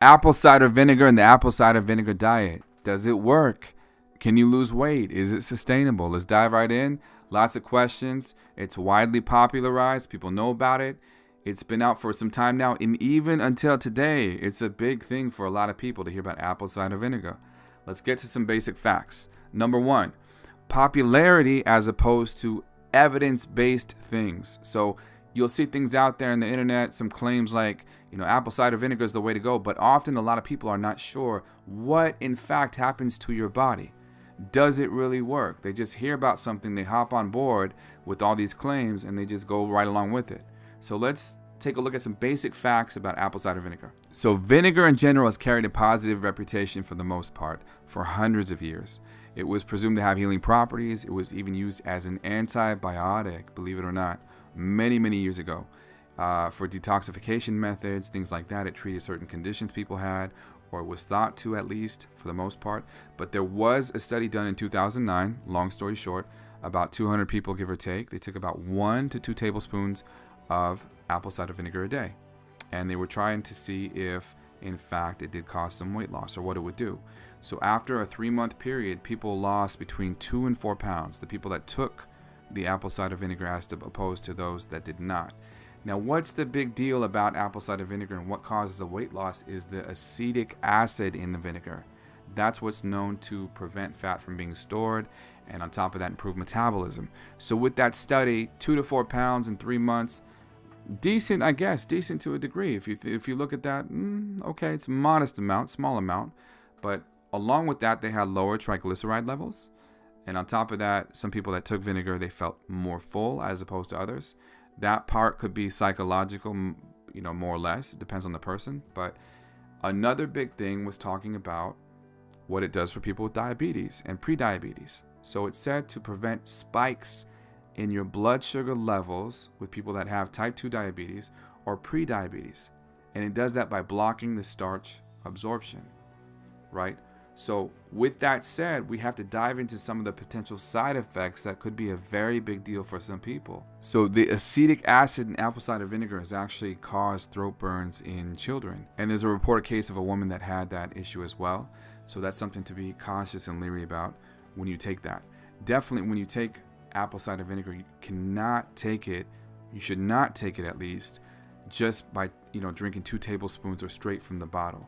Apple cider vinegar and the apple cider vinegar diet. Does it work? Can you lose weight? Is it sustainable? Let's dive right in. Lots of questions. It's widely popularized. People know about it. It's been out for some time now. And even until today, it's a big thing for a lot of people to hear about apple cider vinegar. Let's get to some basic facts. Number one, popularity as opposed to evidence-based things. So you'll see things out there on the internet, some claims like, apple cider vinegar is the way to go, but often a lot of people are not sure what in fact happens to your body. Does it really work? They just hear about something, they hop on board with all these claims, and they just go right along with it. So let's take a look at some basic facts about apple cider vinegar. So vinegar in general has carried a positive reputation for the most part for hundreds of years. It was presumed to have healing properties. It was even used as an antibiotic, believe it or not, many, many years ago. For detoxification methods, things like that. It treated certain conditions people had, or it was thought to, at least for the most part. But there was a study done in 2009, long story short, about 200 people, give or take. They took about 1 to 2 tablespoons of apple cider vinegar a day, and they were trying to see if in fact it did cause some weight loss or what it would do. So after a 3-month period, people lost between 2 and 4 pounds, the people that took the apple cider vinegar as opposed to those that did not. Now, what's the big deal about apple cider vinegar and what causes the weight loss is the acetic acid in the vinegar. That's what's known to prevent fat from being stored, and on top of that, improve metabolism. So with that study, 2 to 4 pounds in 3 months, decent, I guess, decent to a degree. If you look at that, okay, it's a modest amount, small amount, but along with that, they had lower triglyceride levels. And on top of that, some people that took vinegar, they felt more full as opposed to others. That part could be psychological, more or less. It depends on the person. But another big thing was talking about what it does for people with diabetes and pre-diabetes. So it's said to prevent spikes in your blood sugar levels with people that have type 2 diabetes or pre-diabetes. And it does that by blocking the starch absorption, right? So with that said, we have to dive into some of the potential side effects that could be a very big deal for some people. So the acetic acid in apple cider vinegar has actually caused throat burns in children. And there's a reported case of a woman that had that issue as well. So that's something to be cautious and leery about when you take that. Definitely when you take apple cider vinegar, you cannot take it, you should not take it at least, just by drinking 2 tablespoons or straight from the bottle.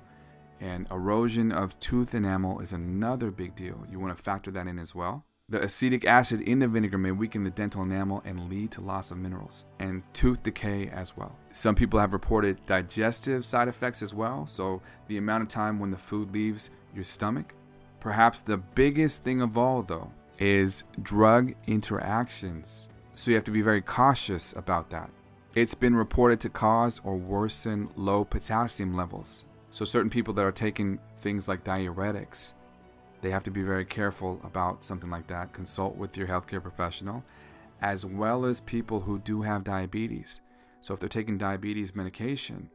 And erosion of tooth enamel is another big deal. You want to factor that in as well. The acetic acid in the vinegar may weaken the dental enamel and lead to loss of minerals and tooth decay as well. Some people have reported digestive side effects as well. So the amount of time when the food leaves your stomach. Perhaps the biggest thing of all, though, is drug interactions. So you have to be very cautious about that. It's been reported to cause or worsen low potassium levels. So certain people that are taking things like diuretics, they have to be very careful about something like that. Consult with your healthcare professional, as well as people who do have diabetes. So if they're taking diabetes medication,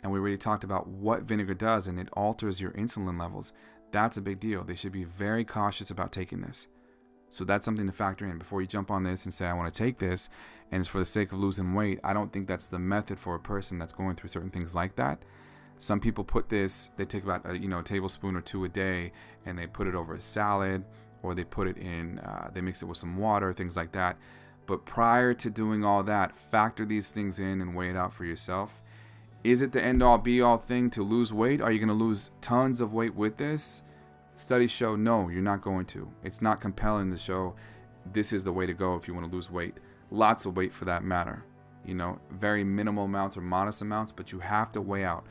and we already talked about what vinegar does, and it alters your insulin levels, that's a big deal. They should be very cautious about taking this. So that's something to factor in before you jump on this and say, I want to take this, and it's for the sake of losing weight. I don't think that's the method for a person that's going through certain things like that. Some people put this, they take about a tablespoon or 2 a day, and they put it over a salad, or they put it in, they mix it with some water, things like that. But prior to doing all that, factor these things in and weigh it out for yourself. Is it the end-all be-all thing to lose weight? Are you going to lose tons of weight with this? Studies show no, you're not going to. It's not compelling to show this is the way to go if you want to lose weight. Lots of weight for that matter. Very minimal amounts or modest amounts, but you have to weigh out.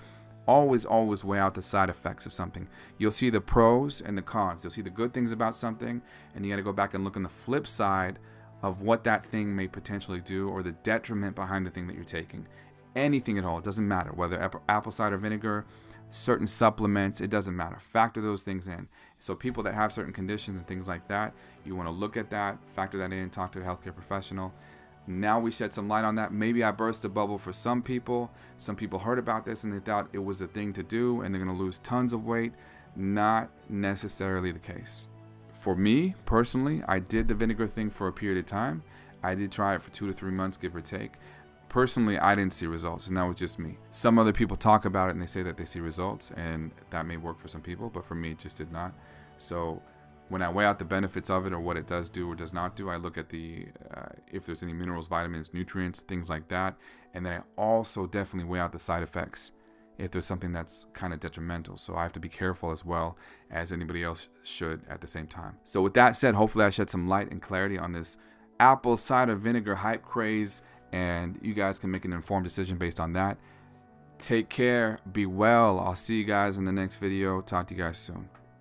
Always weigh out the side effects of something. You'll see the pros and the cons. You'll see the good things about something, and you got to go back and look on the flip side of what that thing may potentially do or the detriment behind the thing that you're taking. Anything at all. It doesn't matter. Whether apple cider vinegar, certain supplements, it doesn't matter. Factor those things in. So people that have certain conditions and things like that, you want to look at that, factor that in, talk to a healthcare professional. Now we shed some light on that. Maybe I burst a bubble for some people. Some people heard about this and they thought it was a thing to do and they're going to lose tons of weight. Not necessarily the case. For me, personally, I did the vinegar thing for a period of time. I did try it for 2 to 3 months, give or take. Personally, I didn't see results, and that was just me. Some other people talk about it and they say that they see results, and that may work for some people, but for me, it just did not. So when I weigh out the benefits of it or what it does do or does not do, I look at the if there's any minerals, vitamins, nutrients, things like that, and then I also definitely weigh out the side effects if there's something that's kind of detrimental. So I have to be careful as well as anybody else should at the same time. So with that said, hopefully I shed some light and clarity on this apple cider vinegar hype craze, and you guys can make an informed decision based on that. Take care, be well. I'll see you guys in the next video. Talk to you guys soon.